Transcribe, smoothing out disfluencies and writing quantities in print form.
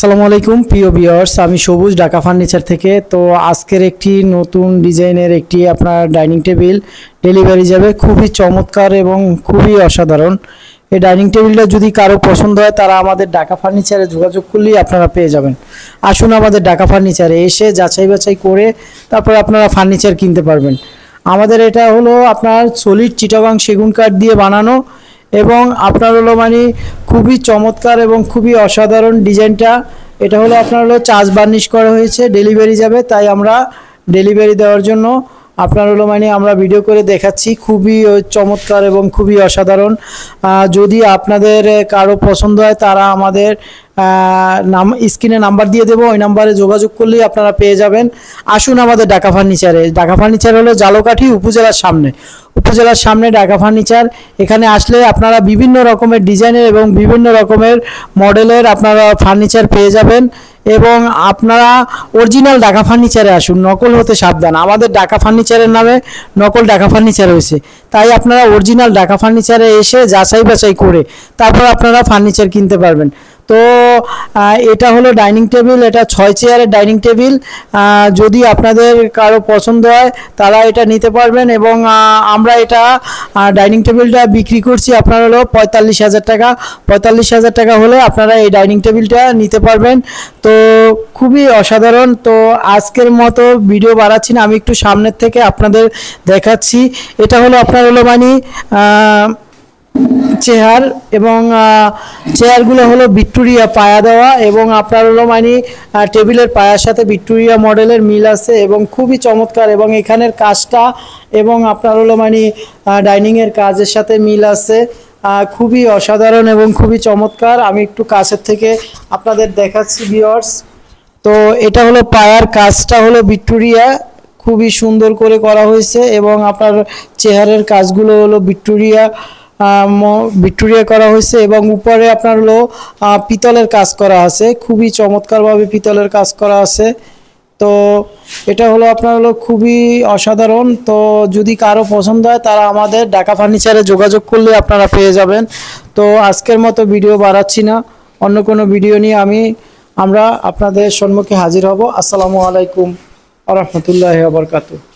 আসসালামু আলাইকুম প্রিয় ভিউয়ার্স, আমি সবুজ ঢাকা ফার্নিচার থেকে। তো আজকের একটি নতুন ডিজাইনের একটি আপনার ডাইনিং টেবিল ডেলিভারি যাবে, খুবই চমৎকার এবং খুবই অসাধারণ। এই ডাইনিং টেবিলটা যদি কারো পছন্দ হয় তারা আমাদের ঢাকা ফার্নিচারে যোগাযোগ করলেই আপনারা পেয়ে যাবেন। আসুন আমাদের ঢাকা ফার্নিচারে এসে যাচাই বাছাই করে তারপর আপনারা ফার্নিচার কিনতে পারবেন। আমাদের এটা হলো আপনার সলিড চিটাগাং সেগুন কাঠ দিয়ে বানানো এবং আপনার হলো খুবই চমৎকার এবং খুবই অসাধারণ ডিজাইনটা। এটা হলো আপনার হলো চার্জ বার্নিশ করা হয়েছে, ডেলিভারি যাবে, তাই আমরা ডেলিভারি দেওয়ার জন্য আপনার হলো আমরা ভিডিও করে দেখাচ্ছি। খুবই চমৎকার এবং খুবই অসাধারণ। যদি আপনাদের কারো পছন্দ হয় তারা আমাদের স্ক্রিনে নাম্বার দিয়ে দেবো, ওই নাম্বারে যোগাযোগ করলেই আপনারা পেয়ে যাবেন। আসুন আমাদের ঢাকা ফার্নিচারে। ঢাকা ফার্নিচার হলো জালকাঠি উপজেলার সামনে ঢাকা ফার্নিচার। এখানে আসলে আপনারা বিভিন্ন রকমের ডিজাইনের এবং বিভিন্ন রকমের মডেলের আপনারা ফার্নিচার পেয়ে যাবেন এবং আপনারা অরিজিনাল ঢাকা ফার্নিচারে আসুন, নকল হতে সাবধান। আমাদের ঢাকা ফার্নিচারের নামে নকল ঢাকা ফার্নিচার হয়েছে, তাই আপনারা অরিজিনাল ঢাকা ফার্নিচারে এসে যাচাই বাছাই করে তারপর আপনারা ফার্নিচার কিনতে পারবেন। তো এটা হলো ডাইনিং টেবিল, এটা 6 চেয়ারের ডাইনিং টেবিল। যদি আপনাদের কারো পছন্দ হয় তারা এটা নিতে পারবেন এবং আমরা এটা ডাইনিং টেবিলটা বিক্রি করছি আপনার হলো 45,000 টাকা। 45,000 টাকা হলে আপনারা এই ডাইনিং টেবিলটা নিতে পারবেন। তো খুবই অসাধারণ। তো আজকের মতো ভিডিও বাড়াচ্ছি না, আমি একটু সামনের থেকে আপনাদের দেখাচ্ছি। এটা হলো আপনার হলো চেয়ার এবং চেয়ারগুলো হলো ভিক্টোরিয়া পায়া দেওয়া এবং আপনার হলো টেবিলের পায়ার সাথে ভিক্টোরিয়া মডেলের মিল আছে এবং খুবই চমৎকার এবং এখানের কাজটা এবং আপনার হলো ডাইনিংয়ের কাজের সাথে মিল আছে। খুবই অসাধারণ এবং খুবই চমৎকার। আমি একটু কাছের থেকে আপনাদের দেখাচ্ছি ভিউয়ার্স। তো এটা হলো পায়ার কাজটা হলো ভিক্টোরিয়া, খুবই সুন্দর করে করা হয়েছে এবং আপনার চেয়ারের কাজগুলো হলো ভিক্টোরিয়া করা হয়েছে এবং উপরে আপনার হলো পিতলের কাজ করা আছে, খুবই চমৎকারভাবে পিতলের কাজ করা আছে। তো এটা হলো আপনার হলো খুবই অসাধারণ। তো যদি কারো পছন্দ হয় তারা আমাদের ঢাকা ফার্নিচারে যোগাযোগ করলে আপনারা পেয়ে যাবেন। তো আজকের মতো ভিডিও বাড়াচ্ছি না, অন্য কোনো ভিডিও নিয়ে আমরা আপনাদের সম্মুখে হাজির হব। আসসালামু আলাইকুম ওয়া রাহমাতুল্লাহি ওয়া বারাকাতুহু।